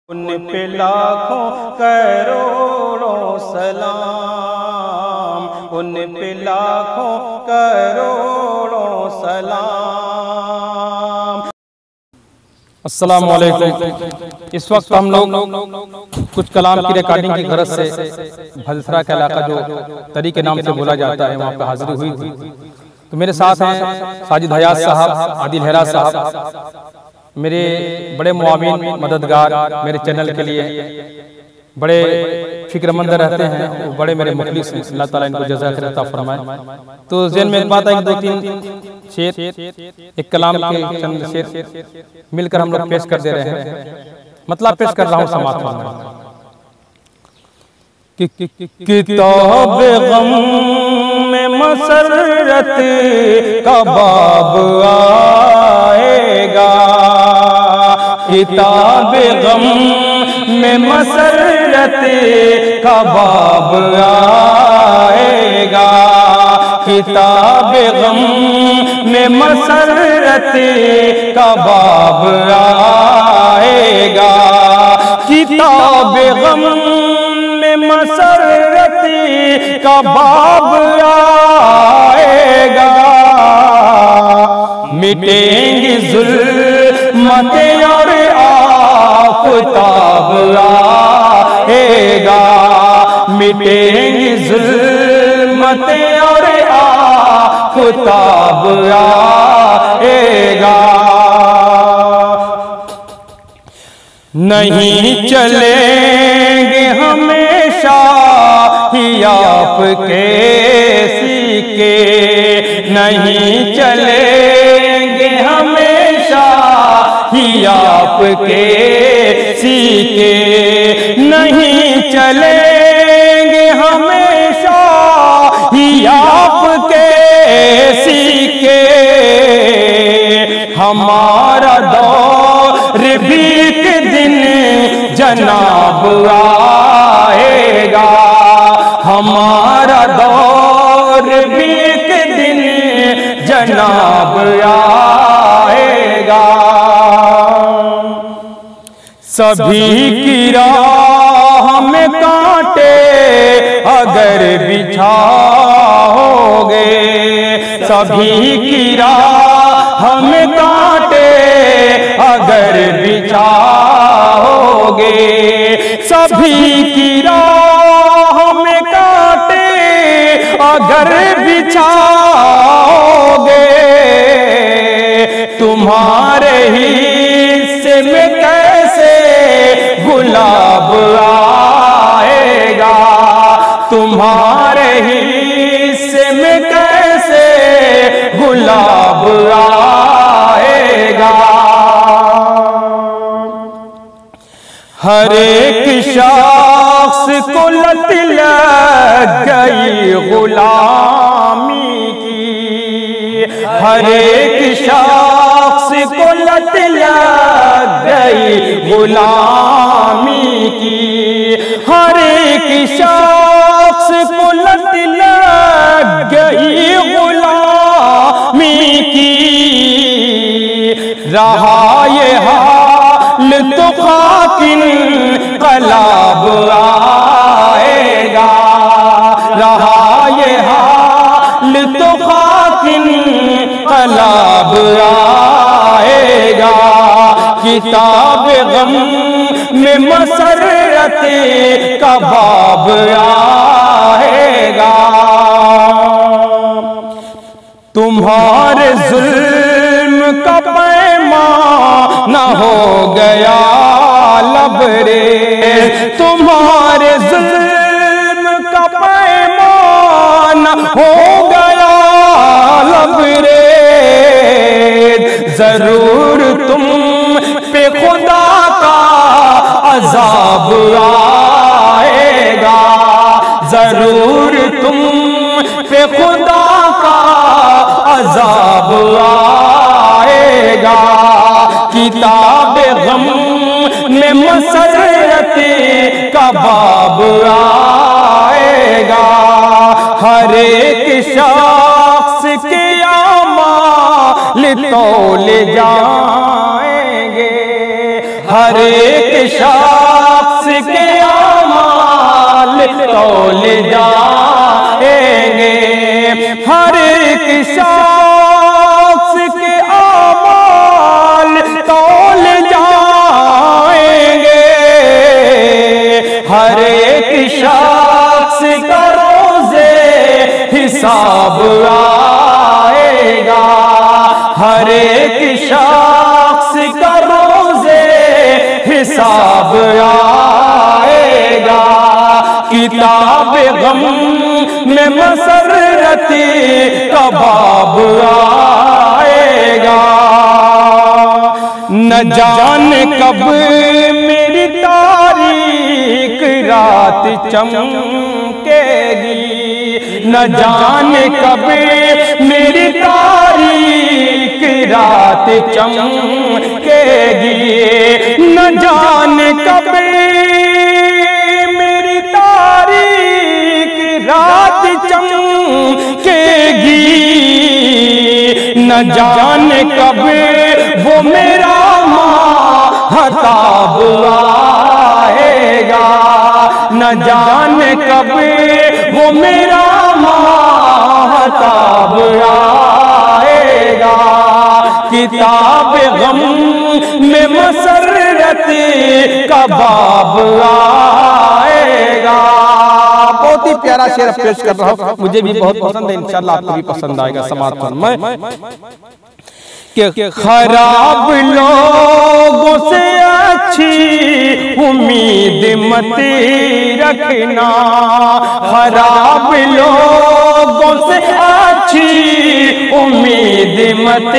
ان پہ لاکھوں کروڑوں سلام، ان پہ لاکھوں کروڑوں سلام۔ السلام علیکم۔ اس وقت ہم لوگ کچھ کلام کی ریکارڈنگ کی غرض سے بھلسرا کا علاقہ جو تری کے نام سے بولا جاتا ہے وہاں پہ حاضری ہوئی تھی۔ تو میرے ساتھ ہیں ساجد حیات صاحب، عادل ہیرا صاحب، میرے بڑے معاون مددگار، میرے چینل کے لیے بڑے فکر مند رہتے ہیں، بڑے میرے مخلص ہیں، اللہ تعالیٰ ان کو جزائے خیر عطا فرمائے۔ تو ذہن میں ایک بات ہے کہ دو تین شعر، ایک کلام کے چند شعر مل کر ہم لوگ پیش کر دے رہے ہیں، مطلب پیش کر رہا ہوں، سماعت فرمائیں۔ کتاب غم میں مسرت کا باب آئے گا، کتاب غم میں مسرت کا باب آئے گا، کتاب غم میں مسرت کا باب آئے گا، کتاب غم میں مسرت کا باب آئے گا، مٹیں گی ظلمتیں اور آفتاب آئے گا، مٹیں گی ظلمتیں اور آفتاب آئے گا، نہیں چلیں گے ہمیشہ ہی آپ کے سکے، نہیں چلیں گے ہمیشہ ہی آپ کے سکے، نہیں چلیں گے ہمیشہ ہی آپ کے سکے، ہمارا دور بھی ایک دن جناب آئے گا، ہمارا دور بھی ایک دن جناب آئے گا، سبھی کی راہ میں کانٹے اگر بچھاؤگے، سبھی کی راہ میں کانٹے اگر بچھاؤگے، سبھی کی راہ میں کانٹے اگر بچھاؤگے، تمہارے حصے میں کیسے گلاب آئے گا، تمہارے حصے میں کیسے گلاب آئے گا، ہر ایک شخص کو لت لگ گئی غلامی کی، ہر ایک شخص کو لت لگ گئی غلامی کی، ہر ایک شخص کو لت لگ گئی غلامی کی، رہا یہ حال تو خاک انقلاب آئے گا، رہا یہ حال تو خاک انقلاب آئے گا، کتاب غم میں مسرت کا باب آئے گا، تمہارے ظلم کا پیمان نہ ہو گیا لبریز، تمہارے ظلم کا پیمان نہ ہو گیا لبریز، ضرور تم پہ خدا کا عذاب آئے گا، ضرور تم پہ خدا کا عذاب آئے گا، کتاب غم میں مسرت کا باب آئے گا، ہر ایک شخص کے اعمال تولے جائیں گے، ہر ایک شخص شخص کے اعمال تول جائیں گے، ہر ایک شخص کا روزے حساب آئے گا، ہر ایک شخص کا روزے حساب آئے گا، کتاب غم میں مسرتی کا باب آئے گا، نہ جانے کب میری تاریک رات چمکے گی، نہ جانے کب میری تاریک رات چمکے گی، نہ جانے کب میری تاریک رات چمکے گی، نہ جانے کب وہ میرا ماہتاب آئے گا، نہ جانے کب وہ میرا ماہتاب آئے گا، کتاب غم میں مسرتی کا باب آئے گا۔ بہت ہی پیارا شعر پیش کر رہا ہوں، مجھے بھی بہت پسند ہے، انشاءاللہ آپ کو بھی پسند آئے گا، سماعت فرمائیں کہ خراب لوگوں سے اچھی امید مت رکھنا، خراب لوگوں سے اچھی امید مت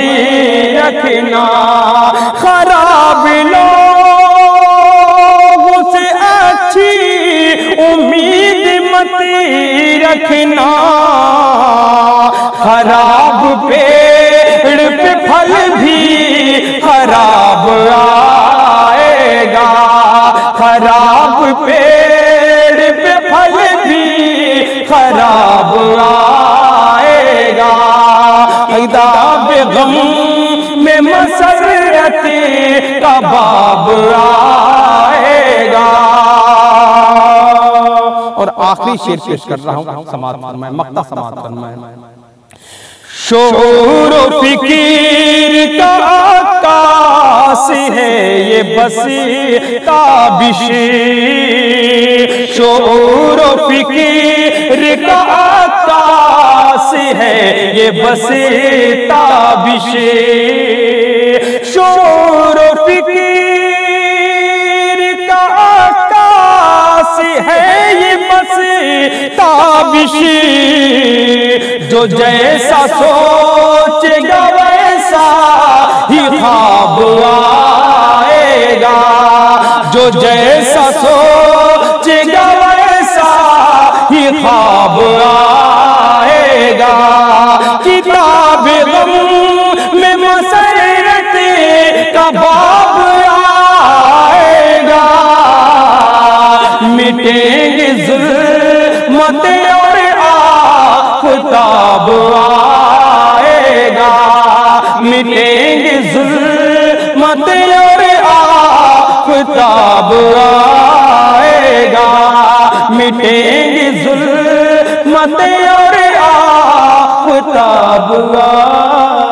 رکھنا، خراب لوگوں سے اچھی امید مت رکھنا، خراب پیڑ پہ پھل بھی خراب آئے گا، خراب پیڑ پہ پھل بھی خراب آئے گا، کتاب غم میں مسرتی کا باب آئے گا۔ اور آخری شعر پیش کر رہا ہوں، سماعت فرمائیں، مقطع سماعت فرمائیں۔ شعور و فکر کا عکاس ہے یہ بس تابش، شعور و فکر کا عکاس ہے یہ بس تابش، شعور و فکر کا عکاس ہے یہ بس تابش، جو جیسا سوچے گا ویسا ہی خواب آئے گا، جو جیسا سوچے گا ویسا ہی خواب آئے گا، کتاب غم میں مسرتی کا باب آئے گا، مٹیں گے ظلمت اور آفتاب آئے گا، مٹیں گے ظلمت اور آفتاب آئے گا، مٹیں گے ظلمت اور آفتاب آئے گا۔